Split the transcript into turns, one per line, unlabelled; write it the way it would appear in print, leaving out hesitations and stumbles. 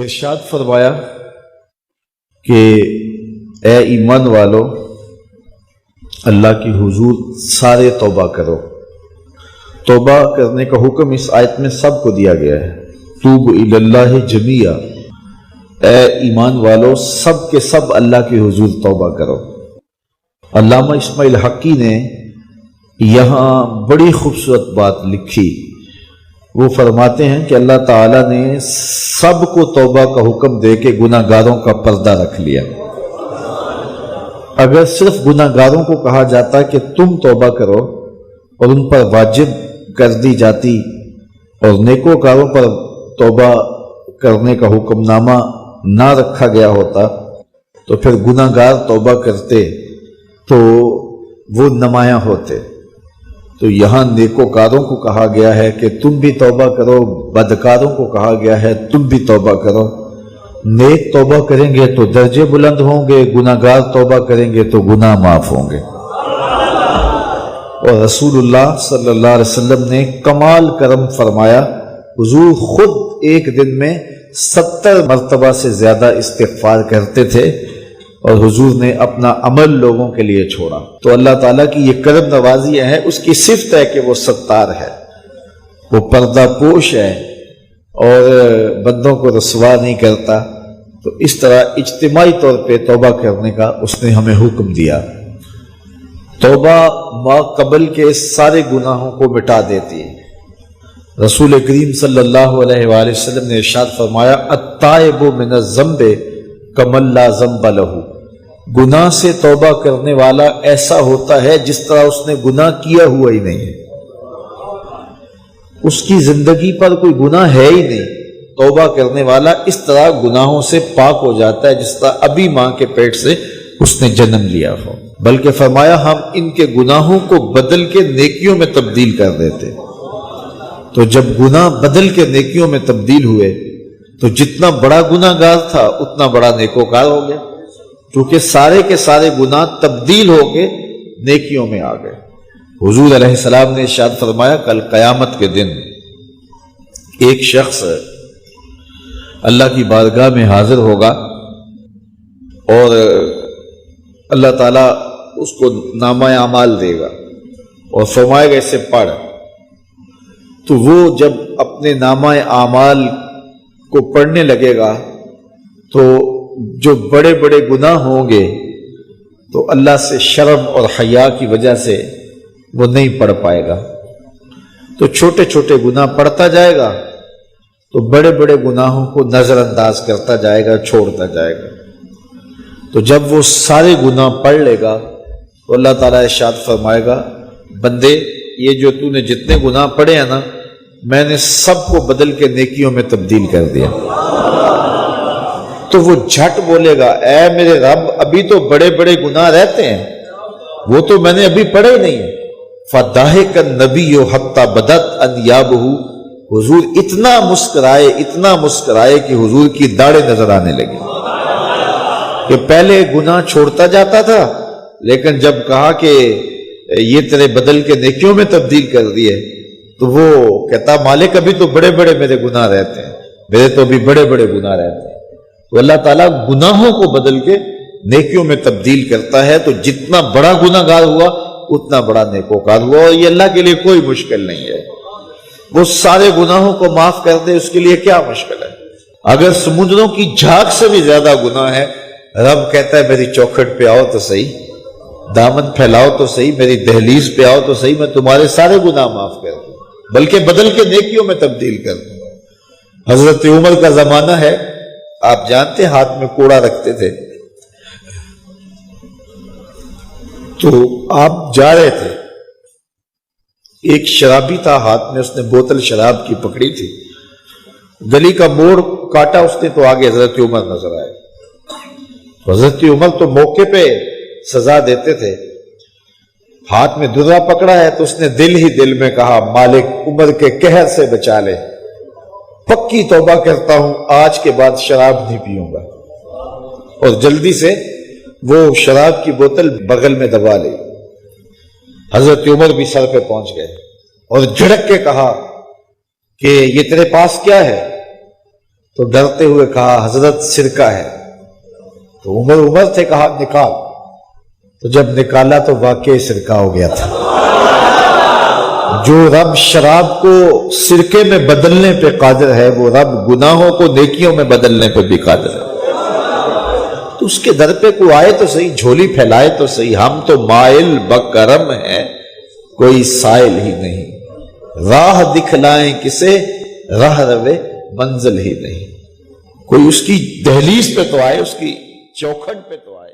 ارشاد فرمایا کہ اے ایمان والو اللہ کی حضور سارے توبہ کرو۔ توبہ کرنے کا حکم اس آیت میں سب کو دیا گیا ہے۔ توبوا الی اللہ جمیعا، اے ایمان والو سب کے سب اللہ کی حضور توبہ کرو۔ علامہ اسماعیل حقی نے یہاں بڑی خوبصورت بات لکھی۔ وہ فرماتے ہیں کہ اللہ تعالیٰ نے سب کو توبہ کا حکم دے کے گناہ گاروں کا پردہ رکھ لیا۔ اگر صرف گناہ گاروں کو کہا جاتا کہ تم توبہ کرو اور ان پر واجب کر دی جاتی اور نیکوکاروں پر توبہ کرنے کا حکم نامہ نہ رکھا گیا ہوتا تو پھر گناہ گار توبہ کرتے تو وہ نمایاں ہوتے۔ تو یہاں نیکوکاروں کو کہا گیا ہے کہ تم بھی توبہ کرو، بدکاروں کو کہا گیا ہے تم بھی توبہ کرو۔ نیک توبہ کریں گے تو درجے بلند ہوں گے، گناہ گار توبہ کریں گے تو گناہ معاف ہوں گے۔ اور رسول اللہ صلی اللہ علیہ وسلم نے کمال کرم فرمایا، حضور خود ایک دن میں 70 مرتبہ سے زیادہ استغفار کرتے تھے اور حضور نے اپنا عمل لوگوں کے لیے چھوڑا۔ تو اللہ تعالیٰ کی یہ کرم نوازی ہے، اس کی صفت ہے کہ وہ ستار ہے، وہ پردہ پوش ہے اور بندوں کو رسوا نہیں کرتا۔ تو اس طرح اجتماعی طور پہ توبہ کرنے کا اس نے ہمیں حکم دیا۔ توبہ ما قبل کے سارے گناہوں کو مٹا دیتی ہے۔ رسول کریم صلی اللہ علیہ وآلہ وسلم نے ارشاد فرمایا، التائب من الذنب کمن لا ذنب لہ، گناہ سے توبہ کرنے والا ایسا ہوتا ہے جس طرح اس نے گناہ کیا ہوا ہی نہیں ہے، اس کی زندگی پر کوئی گناہ ہے ہی نہیں۔ توبہ کرنے والا اس طرح گناہوں سے پاک ہو جاتا ہے جس طرح ابھی ماں کے پیٹ سے اس نے جنم لیا ہو۔ بلکہ فرمایا ہم ان کے گناہوں کو بدل کے نیکیوں میں تبدیل کر دیتے۔ تو جب گناہ بدل کے نیکیوں میں تبدیل ہوئے تو جتنا بڑا گناہ گار تھا اتنا بڑا نیکوکار ہو گیا، کیونکہ سارے کے سارے گناہ تبدیل ہو کے نیکیوں میں آ گئے۔ حضور علیہ السلام نے ارشاد فرمایا کل قیامت کے دن ایک شخص اللہ کی بارگاہ میں حاضر ہوگا اور اللہ تعالیٰ اس کو نامہ اعمال دے گا اور فرمائے گا اسے پڑھ۔ تو وہ جب اپنے نامہ اعمال کو پڑھنے لگے گا تو جو بڑے بڑے گناہ ہوں گے تو اللہ سے شرم اور حیا کی وجہ سے وہ نہیں پڑھ پائے گا، تو چھوٹے چھوٹے گناہ پڑھتا جائے گا تو بڑے بڑے گناہوں کو نظر انداز کرتا جائے گا، چھوڑتا جائے گا۔ تو جب وہ سارے گناہ پڑھ لے گا تو اللہ تعالیٰ ارشاد فرمائے گا بندے یہ جو تو نے جتنے گناہ پڑھے ہیں نا میں نے سب کو بدل کے نیکیوں میں تبدیل کر دیا۔ تو وہ جھٹ بولے گا اے میرے رب ابھی تو بڑے بڑے گناہ رہتے ہیں، وہ تو میں نے ابھی پڑھے ہی نہیں ہیں۔ فَضَحِكَ النَّبِيُّ حَتَّى بَدَتْ أَنْيَابُهُ، حضور اتنا مسکرائے کہ حضور کی داڑھیں نظر آنے لگی۔ کہ پہلے گناہ چھوڑتا جاتا تھا لیکن جب کہا کہ یہ تیرے بدل کے نیکیوں میں تبدیل کر دیے تو وہ کہتا مالک ابھی تو بڑے بڑے میرے گناہ رہتے ہیں، میرے تو ابھی بڑے بڑے گناہ رہتے ہیں۔ تو اللہ تعالیٰ گناہوں کو بدل کے نیکیوں میں تبدیل کرتا ہے، تو جتنا بڑا گناہ گار ہوا اتنا بڑا نیکوکار ہوا، اور یہ اللہ کے لیے کوئی مشکل نہیں ہے۔ وہ سارے گناہوں کو معاف کر دے، اس کے لیے کیا مشکل ہے؟ اگر سمندروں کی جھاگ سے بھی زیادہ گناہ ہے، رب کہتا ہے میری چوکھٹ پہ آؤ تو صحیح، دامن پھیلاؤ تو صحیح، میری دہلیز پہ آؤ تو صحیح، میں تمہارے سارے گناہ معاف کر دوں، بلکہ بدل کے نیکیوں میں تبدیل کر دوں۔ حضرت عمر کا زمانہ ہے، آپ جانتے ہاتھ میں کوڑا رکھتے تھے، تو آپ جا رہے تھے، ایک شرابی تھا ہاتھ میں، اس نے بوتل شراب کی پکڑی تھی، گلی کا موڑ کاٹا اس نے تو آگے حضرت عمر نظر آئے۔ حضرت عمر تو موقع پہ سزا دیتے تھے، ہاتھ میں درا پکڑا ہے تو اس نے دل ہی دل میں کہا مالک عمر کے قہر سے بچا لے، پکی توبہ کرتا ہوں آج کے بعد شراب نہیں پیوں گا، اور جلدی سے وہ شراب کی بوتل بغل میں دبا لی۔ حضرت عمر بھی سر پہ پہنچ گئے اور جھڑک کے کہا کہ یہ تیرے پاس کیا ہے؟ تو ڈرتے ہوئے کہا حضرت سرکہ ہے. تو عمر تھے، کہا نکال. تو جب نکالا تو واقعی سرکہ ہو گیا تھا. جو رب شراب کو سرکے میں بدلنے پہ قادر ہے، وہ رب گناہوں کو نیکیوں میں بدلنے پہ بھی قادر ہے. تو اس کے در پہ کوئی آئے تو صحیح، جھولی پھیلائے تو صحیح. ہم تو مائل بکرم ہیں، کوئی سائل ہی نہیں. راہ دکھلائیں کسے، راہ روے منزل ہی نہیں. کوئی اس کی دہلیز پہ تو آئے، اس کی چوکھٹ پہ تو آئے.